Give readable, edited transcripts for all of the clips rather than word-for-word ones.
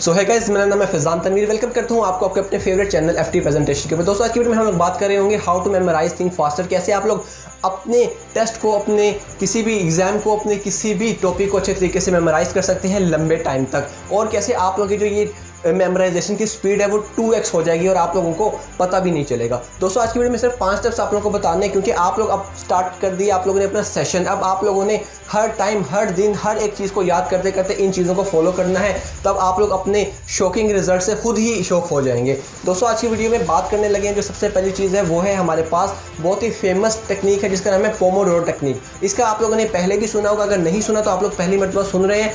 सो है गाइस, मेरा नाम है फैजान तनवीर। वेलकम करता हूँ आपको आपके अपने फेवरेट चैनल एफटी प्रेजेंटेशन के ऊपर। दोस्तों, आज की वीडियो में हम लोग बात कर रहे होंगे how to memorise thing faster. कैसे आप लोग अपने टेस्ट को, अपने किसी भी एग्जाम को, अपने किसी भी टॉपिक को अच्छे तरीके से मेमोराइज कर सकते हैं लंबे टाइम तक, और कैसे आप लोगों की जो ये मेमोराइजेशन की स्पीड है वो 2x हो जाएगी और आप लोगों को पता भी नहीं चलेगा। दोस्तों, आज की वीडियो में सिर्फ 5 स्टेप्स आप लोगों को बताने हैं, क्योंकि आप लोग अब स्टार्ट कर दिए, आप लोगों ने अपना सेशन। अब आप लोगों ने हर टाइम, हर दिन, हर एक चीज़ को याद करते करते इन चीज़ों को फॉलो करना है, तब आप लोग अपने शॉकिंग रिजल्ट से खुद ही शॉक हो जाएंगे। दोस्तों, आज की वीडियो में बात करने लगे हैं, जो सबसे पहली चीज़ है वो है हमारे पास बहुत ही फेमस टेक्निक है जिसका नाम है पोमोडोरो टेक्निक। इसका आप लोगों ने पहले भी सुना होगा, अगर नहीं सुना तो आप लोग पहली मरतबा सुन रहे हैं।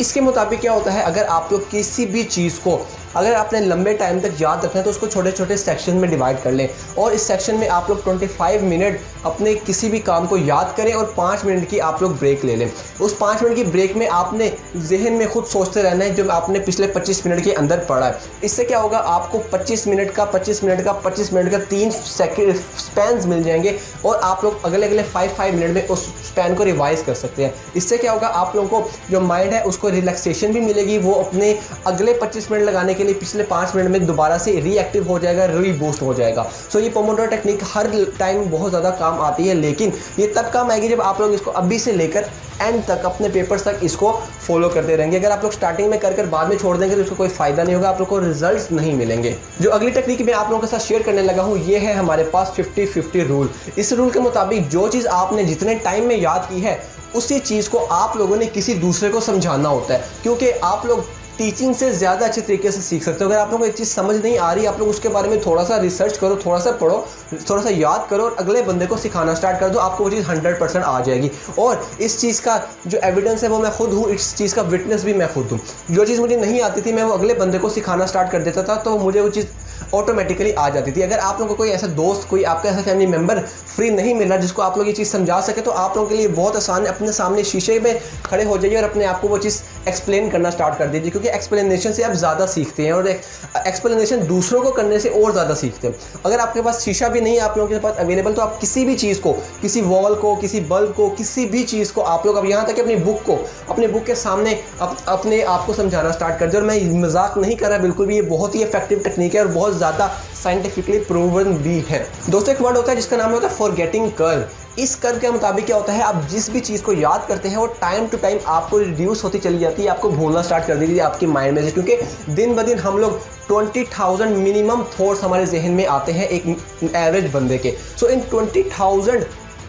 इसके मुताबिक क्या होता है, अगर आप लोग किसी भी चीज़ को अगर आपने लंबे टाइम तक याद रखना है तो उसको छोटे छोटे सेक्शन में डिवाइड कर लें, और इस सेक्शन में आप लोग 25 मिनट अपने किसी भी काम को याद करें और 5 मिनट की आप लोग ब्रेक ले लें। उस 5 मिनट की ब्रेक में आपने जहन में खुद सोचते रहना है जो आपने पिछले 25 मिनट के अंदर पढ़ा है। इससे क्या होगा, आपको 25 मिनट का 25 मिनट का 25 मिनट का 3 सेकंड स्पैन्स मिल जाएंगे, और आप लोग अगले 5 मिनट में उस स्पैन को रिवाइज कर सकते हैं। इससे क्या होगा, आप लोगों को जो माइंड है उसको रिलैक्सेशन भी मिलेगी, वो अपने अगले 25 मिनट लगाने के लिए पिछले 5 मिनट में दोबारा से रीएक्टिव हो जाएगा, रीबूस्ट हो जाएगा। सो ये पोमोडोरो टेक्निक हर टाइम बहुत ज़्यादा काम आती है, लेकिन ये तब काम आएगी जब आप लोग इसको अभी से लेकर एंड तक, अपने पेपर्स तक इसको फॉलो करते रहेंगे। अगर आप लोग स्टार्टिंग में कर बाद में छोड़ देंगे तो इसको कोई फायदा नहीं होगा, आप लोग को रिजल्ट्स नहीं मिलेंगे। जो अगली टेक्निक मैं आप लोगों के साथ शेयर करने लगा हूँ, ये है हमारे पास 50-50 रूल। इस रूल के मुताबिक जो चीज़ आपने जितने टाइम में याद की है उसी चीज़ को आप लोगों ने किसी दूसरे को समझाना होता है, क्योंकि आप लोग टीचिंग से ज़्यादा अच्छे तरीके से सीख सकते हो। अगर आप लोगों को एक चीज़ समझ नहीं आ रही, आप लोग उसके बारे में थोड़ा सा रिसर्च करो, थोड़ा सा पढ़ो, थोड़ा सा याद करो और अगले बंदे को सिखाना स्टार्ट कर दो, आपको वो चीज़ 100% आ जाएगी। और इस चीज़ का जो एविडेंस है वो मैं खुद हूँ, इस चीज़ का विटनेस भी मैं खुद हूँ। जो चीज़ मुझे नहीं आती थी मैं वो अगले बंदे को सिखाना स्टार्ट कर देता था, तो मुझे वो चीज़ ऑटोमेटिकली आ जाती थी। अगर आप लोगों को कोई ऐसा दोस्त, कोई आपका ऐसा फैमिली मेंबर फ्री नहीं मिल रहा जिसको आप लोग ये चीज़ समझा सके, तो आप लोगों के लिए बहुत आसान है, अपने सामने शीशे में खड़े हो जाइए और अपने आप को वो चीज़ एक्सप्लेन करना स्टार्ट कर दीजिए, क्योंकि एक्सप्लेनेशन से आप ज़्यादा सीखते हैं और एक्सप्लेनेशन दूसरों को करने से और ज़्यादा सीखते हैं। अगर आपके पास शीशा भी नहीं है आप लोगों के पास अवेलेबल, तो आप किसी भी चीज़ को, किसी वॉल को, किसी बल्ब को, किसी भी चीज़ को आप लोग, अब यहाँ तक कि अपनी बुक के सामने अपने आप को समझाना स्टार्ट कर दें। और मैं मजाक नहीं कर रहा बिल्कुल भी, ये बहुत ही इफेक्टिव टेक्निक है और बहुत ज़्यादा साइंटिफिकली प्रूवन भी है। दोस्तों, एक वर्ड होता है जिसका नाम होता है फॉरगेटिंग कर्व। इस कर्व के मुताबिक क्या होता है, आप जिस भी चीज़ को याद करते हैं वो टाइम टू टाइम आपको रिड्यूस होती चली जाती है, आपको भूलना स्टार्ट कर देती है आपके माइंड में से, क्योंकि दिन ब दिन हम लोग 20,000 मिनिमम थॉट्स हमारे जहन में आते हैं एक एवरेज बंदे के। सो इन 20,000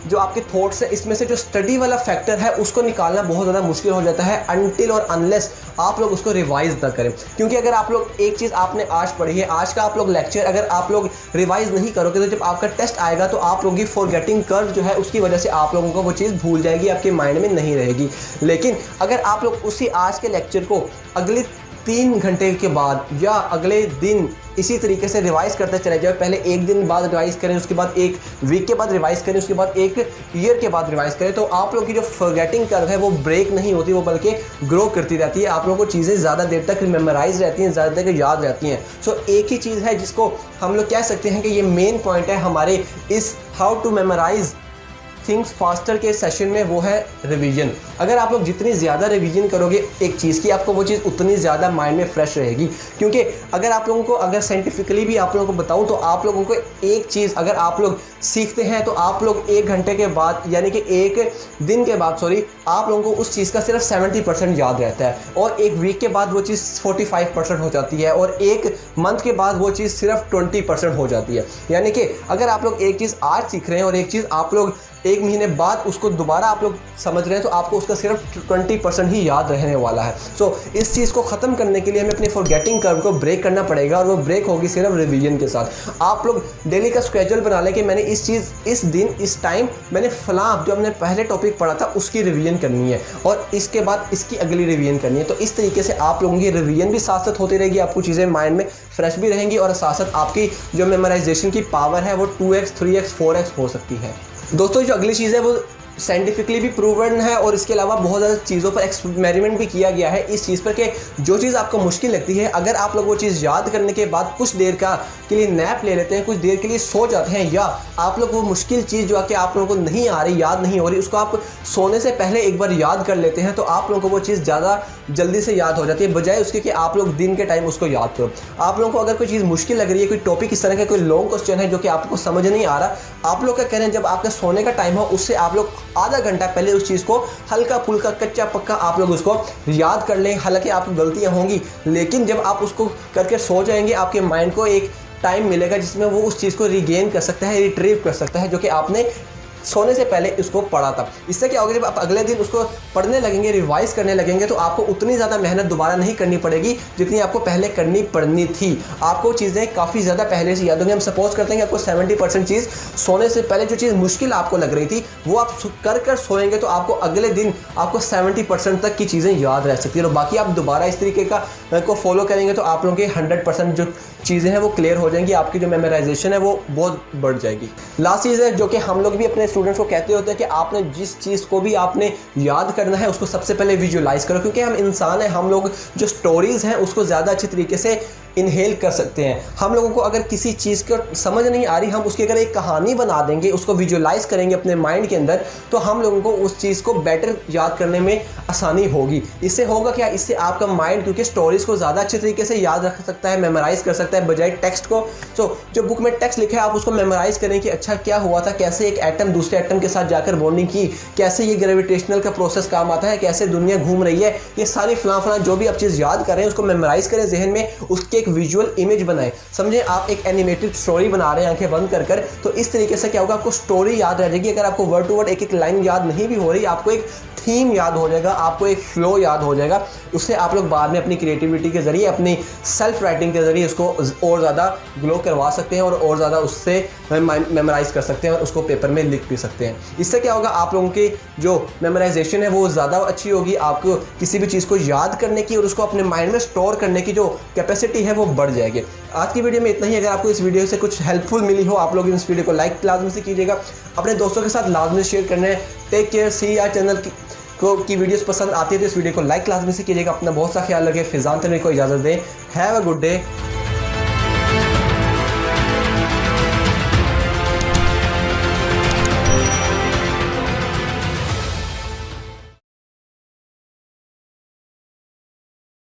जो आपके थॉट्स है, इसमें से जो स्टडी वाला फैक्टर है उसको निकालना बहुत ज़्यादा मुश्किल हो जाता है अनटिल और अनलेस आप लोग उसको रिवाइज ना करें। क्योंकि अगर आप लोग एक चीज़ आपने आज पढ़ी है, आज का आप लोग लेक्चर अगर आप लोग रिवाइज नहीं करोगे तो जब आपका टेस्ट आएगा तो आप लोगों की फॉरगेटिंग कर्व जो है उसकी वजह से आप लोगों को वो चीज़ भूल जाएगी, आपके माइंड में नहीं रहेगी। लेकिन अगर आप लोग उसी आज के लेक्चर को अगले 3 घंटे के बाद या अगले दिन इसी तरीके से रिवाइज करते चले जाओ, पहले एक दिन बाद रिवाइज करें, उसके बाद एक वीक के बाद रिवाइज करें, उसके बाद एक ईयर के बाद रिवाइज करें, तो आप लोगों की जो फॉरगेटिंग कर्व है वो ब्रेक नहीं होती, वो बल्कि ग्रो करती रहती है। आप लोगों को चीज़ें ज़्यादा देर तक मेमोराइज रहती हैं, ज़्यादा देर याद रहती हैं। सो एक ही चीज़ है जिसको हम लोग कह सकते हैं कि ये मेन पॉइंट है हमारे इस how to memorise things faster के सेशन में, वो है रिवीजन। अगर आप लोग जितनी ज़्यादा रिवीजन करोगे एक चीज़ की, आपको वो चीज़ उतनी ज़्यादा माइंड में फ्रेश रहेगी। क्योंकि अगर आप लोगों को, अगर साइंटिफिकली भी आप लोगों को बताऊं, तो आप लोगों को एक चीज़ अगर आप लोग सीखते हैं तो आप लोग 1 घंटे के बाद, यानी कि 1 दिन के बाद आप लोगों को उस चीज़ का सिर्फ 70% याद रहता है, और 1 वीक के बाद वो चीज़ 45% हो जाती है, और 1 मंथ के बाद वो चीज़ सिर्फ 20% हो जाती है। यानी कि अगर आप लोग एक चीज़ आज सीख रहे हैं और एक चीज़ आप लोग 1 महीने बाद उसको दोबारा आप लोग समझ रहे हैं, तो आपको उसका सिर्फ 20% ही याद रहने वाला है। सो इस चीज़ को ख़त्म करने के लिए हमें अपनी फॉरगेटिंग कर्व को ब्रेक करना पड़ेगा, और वो ब्रेक होगी सिर्फ रिवीजन के साथ। आप लोग डेली का स्केड्यूल बना लें कि मैंने इस चीज़, इस दिन, इस टाइम मैंने फलां जो हमने पहले टॉपिक पढ़ा था उसकी रिवीजन करनी है, और इसके बाद इसकी अगली रिवीजन करनी है। तो इस तरीके से आप लोगों की रिवीजन भी साथ साथ होती रहेगी, आपको चीज़ें माइंड में फ्रेश भी रहेंगी, और साथ साथ आपकी जो मेमोराइजेशन की पावर है वो 2x, 3x, 4x हो सकती है। दोस्तों, जो अगली चीज़ है वो साइंटिफिकली भी प्रूवन है और इसके अलावा बहुत ज़्यादा चीज़ों पर एक्सपेरिमेंट भी किया गया है इस चीज़ पर कि जो चीज़ आपको मुश्किल लगती है, अगर आप लोग वो चीज़ याद करने के बाद कुछ देर के लिए नैप ले लेते हैं, कुछ देर के लिए सो जाते हैं, या आप लोग वो मुश्किल चीज़ जो कि आप लोगों को नहीं आ रही, याद नहीं हो रही, उसको आप सोने से पहले एक बार याद कर लेते हैं, तो आप लोगों को वो चीज़ ज़्यादा जल्दी से याद हो जाती है, बजाय उसके कि आप लोग दिन के टाइम उसको याद करो। आप लोगों को अगर कोई चीज़ मुश्किल लग रही है, कोई टॉपिक इस तरह का, कोई लॉन्ग क्वेश्चन है जो कि आपको समझ नहीं आ रहा, आप लोग क्या करें, जब आपका सोने का टाइम हो उससे आप लोग आधा घंटा पहले उस चीज़ को हल्का फुल्का कच्चा पक्का आप लोग उसको याद कर लें। हालांकि आपको गलतियां होंगी, लेकिन जब आप उसको करके सो जाएंगे, आपके माइंड को एक टाइम मिलेगा जिसमें वो उस चीज़ को रिगेन कर सकता है, रिट्रीव कर सकता है, जो कि आपने सोने से पहले उसको पढ़ा था। इससे क्या होगा, जब आप अगले दिन उसको पढ़ने लगेंगे, रिवाइज करने लगेंगे, तो आपको उतनी ज़्यादा मेहनत दोबारा नहीं करनी पड़ेगी जितनी आपको पहले करनी पड़नी थी। आपको चीज़ें काफ़ी ज़्यादा पहले से याद होंगी। हम सपोज करते हैं कि आपको 70% चीज़ सोने से पहले जो चीज़ मुश्किल आपको लग रही थी वो आप कर सोएंगे, तो आपको अगले दिन आपको 70% तक की चीज़ें याद रह सकती है, और बाकी आप दोबारा इस तरीके को फॉलो करेंगे तो आप लोगों के 100% जो चीज़ें हैं वो क्लियर हो जाएंगी, आपकी जो मेमोराइजेशन है वो बहुत बढ़ जाएगी। लास्ट चीज़ है जो कि हम लोग भी अपने स्टूडेंट्स को कहते होते हैं कि आपने जिस चीज़ को भी आपने याद करना है उसको सबसे पहले विजुअलाइज करो, क्योंकि हम इंसान हैं, हम लोग जो स्टोरीज़ हैं उसको ज़्यादा अच्छी तरीके से इनहेल कर सकते हैं। हम लोगों को अगर किसी चीज़ को समझ नहीं आ रही, हम उसकी अगर एक कहानी बना देंगे, उसको विजुअलाइज करेंगे अपने माइंड के अंदर, तो हम लोगों को उस चीज़ को बेटर याद करने में आसानी होगी। इससे होगा क्या, इससे आपका माइंड क्योंकि स्टोरीज़ को ज़्यादा अच्छे तरीके से याद रख सकता है, मेमोराइज़ कर सकता है, बजाय टेक्स्ट को। तो जो बुक में टेक्स्ट लिखा है आप उसको मेमोराइज़ करें कि अच्छा क्या हुआ था, कैसे एक एटम दूसरे एटम के साथ जाकर बॉन्डिंग की, कैसे ये ग्रेविटेशनल का प्रोसेस काम आता है, कैसे दुनिया घूम रही है, ये सारी फलां जो भी आप चीज़ याद कर रहे हैं उसको मेमोराइज़ करें जहन में, उसके एक विजुअल इमेज बनाएं। समझे आप एक एनिमेटेड स्टोरी बना रहे हैं आंखें बंद कर, तो इस तरीके से क्या होगा, आपको स्टोरी याद रह जाएगी। अगर आपको वर्ड टू वर्ड एक लाइन याद नहीं भी हो रही, आपको एक थीम याद हो जाएगा, आपको एक फ्लो याद हो जाएगा। उससे आप लोग बाद में अपनी क्रिएटिविटी के जरिए, अपनी सेल्फ राइटिंग के जरिए उसको और ज़्यादा ग्लो करवा सकते हैं और ज़्यादा उससे मेमोराइज कर सकते हैं और उसको पेपर में लिख भी सकते हैं। इससे क्या होगा, आप लोगों की जो मेमोराइजेशन है वो ज़्यादा अच्छी होगी, आपको किसी भी चीज़ को याद करने की और उसको अपने माइंड में स्टोर करने की जो कैपेसिटी है वो बढ़ जाएगी। आज की वीडियो में इतना ही। अगर आपको इस वीडियो से कुछ हेल्पफुल मिली हो, आप लोग इस वीडियो को लाइक लाजमी से कीजिएगा, अपने दोस्तों के साथ लाजमी शेयर करना है। Take care, C R channel की वीडियोस पसंद आती है तो इस वीडियो को लाइक लाजमी से कीजिएगा। अपना बहुत सा ख्याल रखें। फिजान तनवीर को इजाज़त दें। Have a good day.